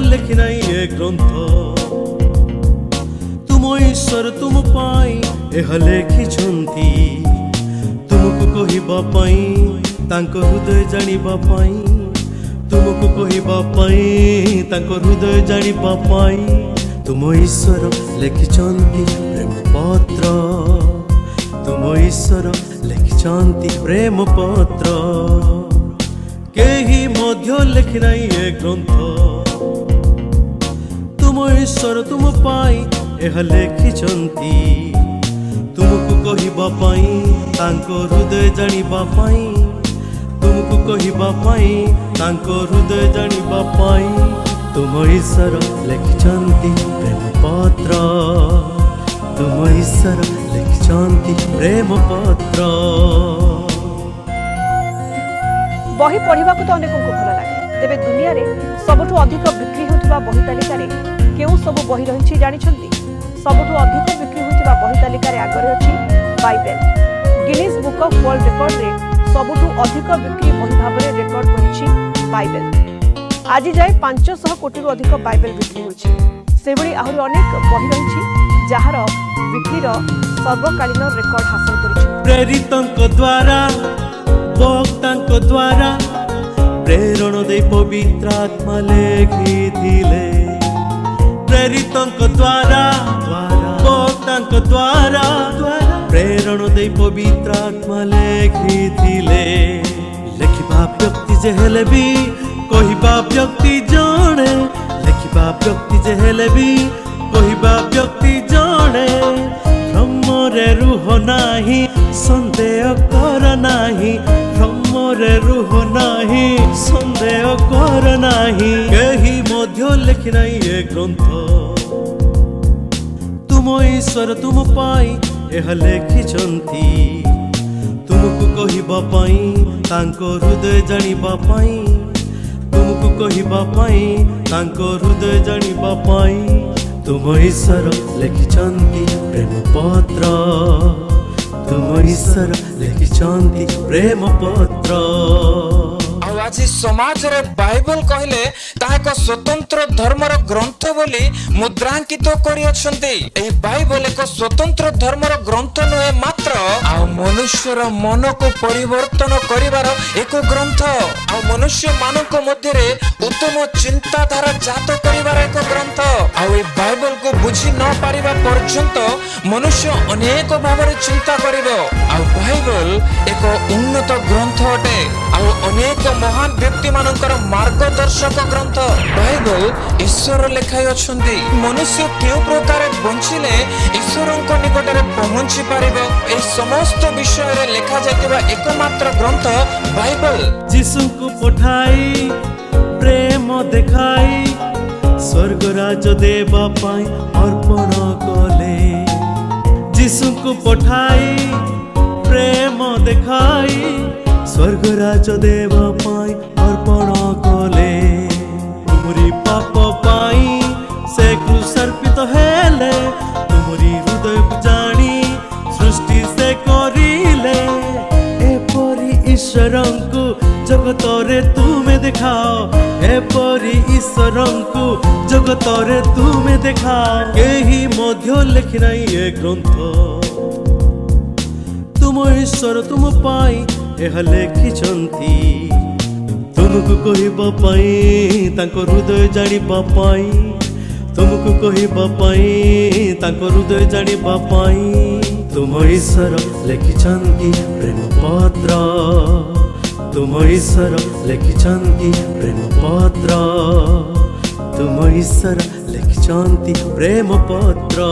लेखि नाई ए ग्रंथ तुम ईश्वर तुम पाई एह लेखिछंती तुमको कहिबा पाई तांको हृदय जानिबा पाई तुमको कहिबा पाई तांको हृदय जानिबा पाई तुम ईश्वर लेखिछंती प्रेम पत्र तुम ईश्वर लेखिछंती प्रेम पत्र केही मध्य लेखि नाई ए ग्रंथ तुम ईश्वर तुम पाई एह लेखिछंती तुमको कहिबा पाई तांको हृदय जानिबा पाई तुमको कहिबा पाई तांको हृदय जानिबा पाई तुम ईश्वर लेखिछंती प्रेम पत्र तुम ईश्वर लेखिछंती प्रेम पत्र। बही पढ़ा तो अनेक भल लगे तेरे दुनिया रे सबुठ अधिक बिक्री होता बही तालिकार केउ सब बही रही जानिछंती सबुठ अधिक बिक्री होता बही तालिकार आगे अच्छी Bible Guinness book of world record रे सबुठ अधिक बिक्री बही भाव में रेकर्ड करिछि बाइबल आज जाए 500 कोटी रु अधिक बाइबल बिक्री होछि सेबड़ी आहुरी अनेक बही रही जहार बिक्रीर सर्वकालीन रेकर्ड हासिल करिछि प्रेरितंक द्वारा भक्तांक द्वारा प्रेरण दे पवित्र आत्मा लेखिथिले प्रेरितंक द्वारा भक्तांक द्वारा प्रेरण दे पवित्र आत्मा लेखिथिले लेखिबा व्यक्ति जे हेले भी कहिबा व्यक्ति जणे लेखिबा व्यक्ति जे हेले भी कहिबा व्यक्ति जणे ब्रह्मरे रुह नाही संदेह कर नाही ब्रह्मरे रुह नाही संदेह कर नाही केही मध्य लेखि नाई ए ग्रंथ तुम ईश्वर तुम पाई एह लेखिछंती तुमको कहिबा पाई तांको हृदय जानिबा पाई तुमको कहिबा पाई तांको हृदय जानिबा पाई तुम ईश्वर लेखिछंती प्रेम पत्र तुम ईश्वर लेखिछंती प्रेम पत्र। आज समाज रे बाइबल कहले ताहाक स्वतंत्र धर्मर ग्रंथ बोली मुद्रांकित करि अछंती एही बाइबल एक स्वतंत्र धर्मर ग्रंथ नुहे मात्र आ मनुष्यर मन को परिवर्तन करिवार एक ग्रंथ आ मनुष्य मानक मध्य रे उत्तम चिंताधारा जात करिवार एक ग्रंथ आ ए बाइबल को बुझी न पारिबा पर्यंत मनुष्य अनेक भाବରେ चिंता करिवो आ बाइबल एक उन्नत ग्रंथ अटे आ अनेक महान व्यक्ति मानकर मार्गदर्शक ग्रंथ बाइबल ईश्वर लेखाई अछंती मनुष्य केउ प्रकार बंचिले ईश्वरक निकट रे पहुंची पारिबो ए समस्त विषय रे लेखा जायतिबा एकमात्र ग्रंथ बाइबल यीशु को पठाई प्रेम देखाई स्वर्ग राज देवा पाई अर्पण कले यीशु को पठाई प्रेम देखाई स्वर्ग राज देवा पाई अर्पण कले तुमरी पाप पाई से क्रूस अर्पित हेले तुमरी हृदय जानी सृष्टि से करिले एपरी ईश्वरंकु जगतरे तुमे देखाओ एपरी ईश्वरंकु जगतरे तुमे देखाओ केही मध्य लेखि नाई ए ग्रंथ तुम ईश्वर तुम पाई एह लेखिछंती तुमको कहिबा पाई तांको हृदय जानिबा पाई तुमको कहिबा पाई तांको हृदय जानिबा पाई तुम ईश्वर लेखिछंती प्रेम पत्र तुम ईश्वर लिखिछन्ति प्रेम पत्र तुम ईश्वर लिखिछन्ति प्रेम पत्र